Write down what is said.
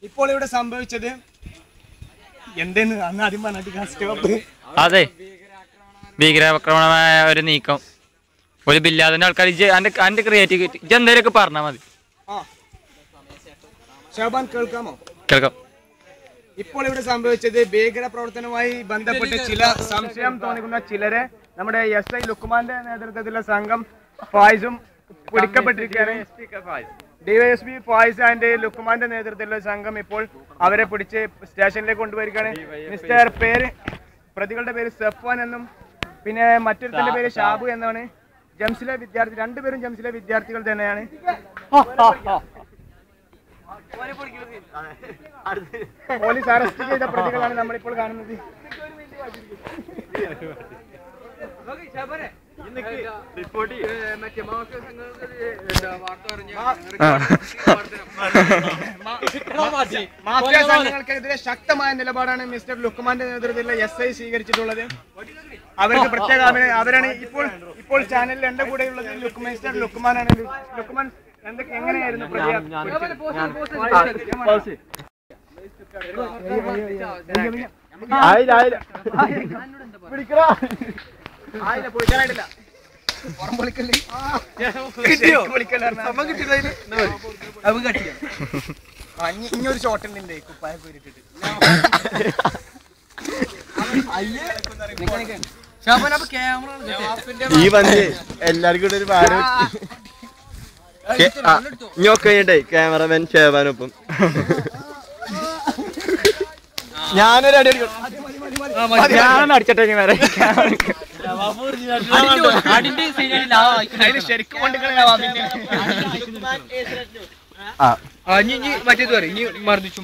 ഇപ്പോൾ ഇവിടെ സംഭവിച്ചത് എന്തെന്ന് അന്ന് ആദ്യം പറഞ്ഞിട്ട് അതെ, ഭീകരാക്രമണമായ ഒരു നീക്കം. ഒരു ബില്ലാതിന്റെ ആൾക്കാർ എന്റെ ക്രിയേറ്റിവിറ്റി എന്തേലൊക്കെ പറഞ്ഞാൽ മതി. ഷാബാൻ കേൾക്കാമോ? കേൾക്കാം. ഇപ്പോൾ ഇവിടെ സംഭവിച്ചത് ഭീകര പ്രവർത്തനവുമായി ബന്ധപ്പെട്ട് ചില സംശയം തോന്നിക്കുന്ന ചിലരെ നമ്മുടെ SI ലുക്കുമാന്റെ നേതൃത്വത്തിലുള്ള സംഘം ഫായിസും പിടിക്കപ്പെട്ടിരിക്കുകയാണ്. DYSP ഫായിസ് ആൻഡ് ലുക്കുമാന്റെ നേതൃത്വത്തിലുള്ള സംഘം ഇപ്പോൾ അവരെ പിടിച്ച് സ്റ്റേഷനിലേക്ക് കൊണ്ടുപോയിരിക്കുകയാണ്. മിസ്റ്റർ പ്രതികളുടെ പേര് സഫ്വാൻ എന്നും പിന്നെ മറ്റൊരുത്തന്റെ പേര് ഷാബു എന്നാണ്. ജംസിലെ വിദ്യാർത്ഥി, രണ്ടുപേരും ജംസിലെ വിദ്യാർത്ഥികൾ തന്നെയാണ്. പോലീസ് അറസ്റ്റ് ചെയ്ത പ്രതികളാണ് നമ്മളിപ്പോൾ കാണുന്നത്. മാഫിയ സംഘങ്ങൾക്കെതിരെ ശക്തമായ നിലപാടാണ് മിസ്റ്റർ ലുക്കുമാന്റെ നേതൃത്വത്തിലുള്ള SI സ്വീകരിച്ചിട്ടുള്ളത്. അവർക്ക് പ്രത്യേക അവരാണ് ഇപ്പോൾ ചാനലിൽ എന്റെ കൂടെ ഉള്ളത് മിസ്റ്റർ ലുക്കുമാനാണ്. ലുക്കുമാൻ എങ്ങനെയായിരുന്നു ഇങ്ങൊരു ഷോട്ടുണ്ട് കുപ്പായൊക്കെ ഇട്ടിട്ട് ഈ വന്ന് എല്ലാവർക്കും കൂടെ ഒരു ഭാരം കഴിഞ്ഞിട്ടേ ക്യാമറമാൻ ഷേവാനൊപ്പം ഞാനൊരു അടി അടിച്ചോട്ടെ ശരിക്കും മറ്റേത് പറയും ഇനി മർദ്ദിച്ചു